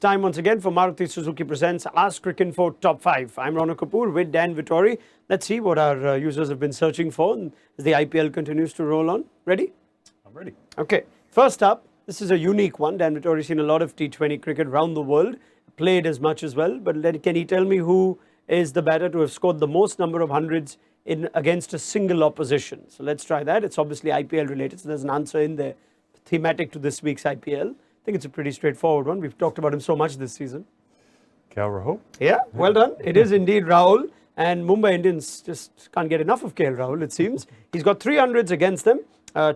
time once again for Maruti Suzuki Presents Ask Cricinfo Top 5. I'm Raunak Kapoor with Dan Vettori. Let's see what our users have been searching for as the IPL continues to roll on. Ready? I'm ready. Okay, first up, this is a unique one. Dan Vettori's seen a lot of T20 cricket around the world, played as much as well, but can he tell me who is the batter to have scored the most number of hundreds against a single opposition? So let's try that. It's obviously IPL related, so there's an answer in there thematic to this week's IPL. I think it's a pretty straightforward one. We've talked about him so much this season. KL Rahul. Yeah, well done. It is indeed Rahul. And Mumbai Indians just can't get enough of KL Rahul, it seems. He's got 300s against them,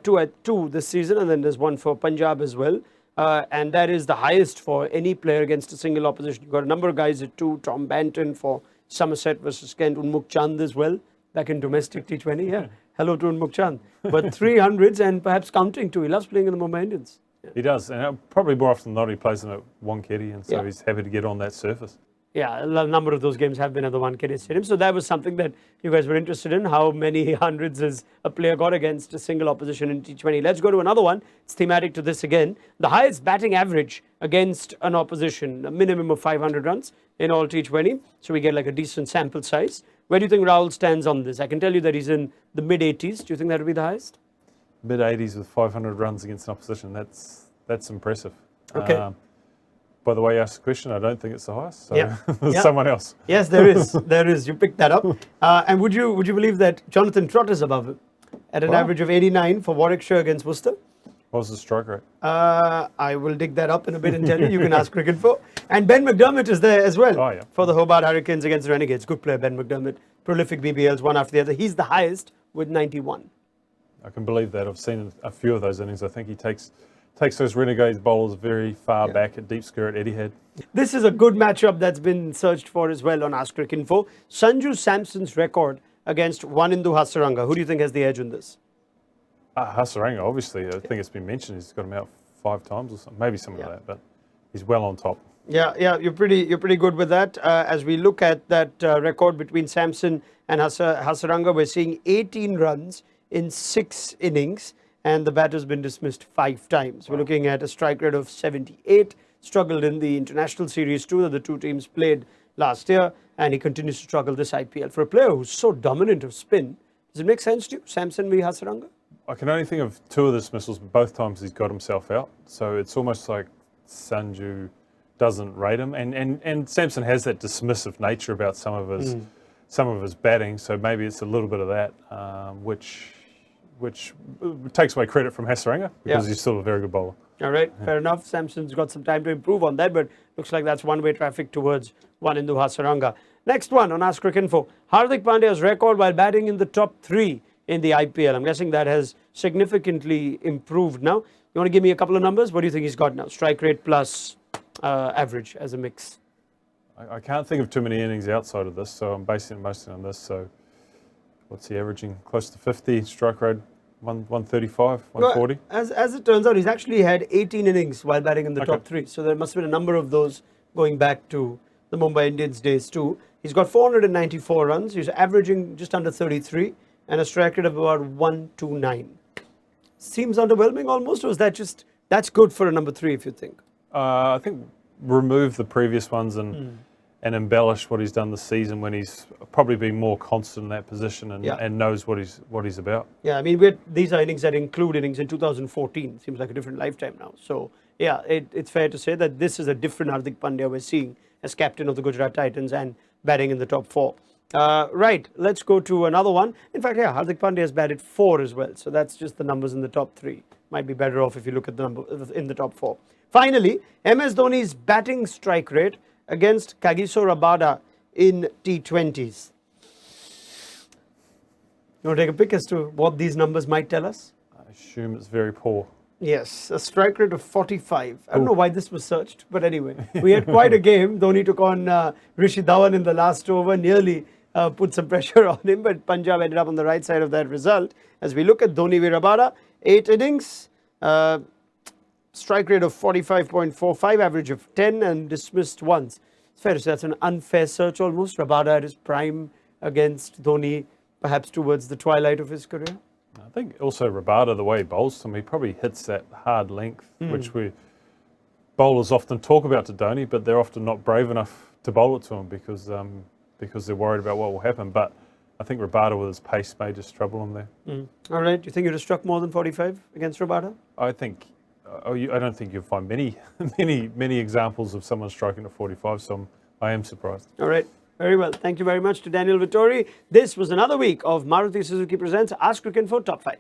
two this season, and then there's one for Punjab as well. And that is the highest for any player against a single opposition. You've got a number of guys at 2. Tom Banton for Somerset versus Kent. Unmukt Chand as well, back in domestic T20. Yeah, hello to Unmukt Chand. But 300s and perhaps counting too. He loves playing in the Mumbai Indians. He does, and probably more often than not he plays them at Wankhede, and so he's happy to get on that surface. Yeah, a number of those games have been at the Wankhede Stadium. So that was something that you guys were interested in, how many hundreds has a player got against a single opposition in T20. Let's go to another one. It's thematic to this again. The highest batting average against an opposition, a minimum of 500 runs in all T20. So we get like a decent sample size. Where do you think Rahul stands on this? I can tell you that he's in the mid-80s. Do you think that would be the highest? Mid-80s with 500 runs against an opposition. That's impressive. Okay. By the way you asked the question, I don't think it's the highest. So Yeah. someone else. Yes, there is. There is. You picked that up. And would you believe that Jonathan Trott is above him at an average of 89 for Warwickshire against Worcester? What was the strike rate? I will dig that up in a bit and tell you. You can ask Cricinfo. And Ben McDermott is there as well for the Hobart Hurricanes against the Renegades. Good player, Ben McDermott. Prolific BBLs, one after the other. He's the highest with 91. I can believe that. I've seen a few of those innings. I think he takes those Renegades bowlers very far back at deep skirt Etihad. This is a good matchup that's been searched for as well on Ask Cricinfo. Sanju Samson's record against Wanindu Hasaranga. Who do you think has the edge in this? Hasaranga, obviously. I think it's been mentioned. He's got him out 5 times or something. Maybe something like that, but he's well on top. Yeah, you're pretty good with that. As we look at that record between Samson and Hasaranga, we're seeing 18 runs in 6 innings, and the batter's been dismissed 5 times. We're looking at a strike rate of 78, struggled in the international series too that the two teams played last year, and he continues to struggle this IPL. For a player who's so dominant of spin, does it make sense to you, Samson v Hasaranga? I can only think of 2 of the dismissals, but both times he's got himself out. So it's almost like Sanju doesn't rate him, and Samson has that dismissive nature about some of his batting. So maybe it's a little bit of that, which takes away credit from Hasaranga because he's still a very good bowler. All right, fair enough. Samson's got some time to improve on that, but looks like that's one-way traffic towards Wanindu Hasaranga. Next one on Ask Cricinfo. Hardik Pandyas' record while batting in the top 3 in the IPL. I'm guessing that has significantly improved now. You want to give me a couple of numbers? What do you think he's got now? Strike rate plus average as a mix. I can't think of too many innings outside of this, so I'm basing it mostly on this. So what's he averaging? Close to 50, strike rate 135, 140? No, as it turns out, he's actually had 18 innings while batting in the top 3. So there must have been a number of those going back to the Mumbai Indians days too. He's got 494 runs. He's averaging just under 33 and a strike rate of about 129. Seems underwhelming almost, or is that just, that's good for a number 3 if you think? I think remove the previous ones and embellish what he's done this season when he's probably been more constant in that position and knows what he's about. Yeah, I mean, these are innings that include innings in 2014. Seems like a different lifetime now. So, yeah, it's fair to say that this is a different Hardik Pandya we're seeing as captain of the Gujarat Titans and batting in the top 4. Right, let's go to another one. In fact, Hardik Pandya has batted 4 as well. So that's just the numbers in the top 3. Might be better off if you look at the number in the top 4. Finally, MS Dhoni's batting strike rate against Kagiso Rabada in T20s. You want to take a pick as to what these numbers might tell us? I assume it's very poor. Yes, a strike rate of 45. I don't know why this was searched, but anyway, we had quite a game. Dhoni took on Rishi Dhawan in the last over, nearly put some pressure on him, but Punjab ended up on the right side of that result. As we look at Dhoni v Rabada, 8 innings, strike rate of 45.45, average of 10 and dismissed once. It's fair to say that's an unfair search almost. Rabada at his prime against Dhoni, perhaps towards the twilight of his career. I think also Rabada, the way he bowls to him, he probably hits that hard length, which bowlers often talk about to Dhoni, but they're often not brave enough to bowl it to him because they're worried about what will happen. But I think Rabada with his pace may just trouble him there. All right. Do you think you'd have struck more than 45 against Rabada? I think. I don't think you'll find many examples of someone striking at 45. So I am surprised. All right. Very well. Thank you very much to Daniel Vettori. This was another week of Maruti Suzuki Presents Ask Cricinfo Top 5.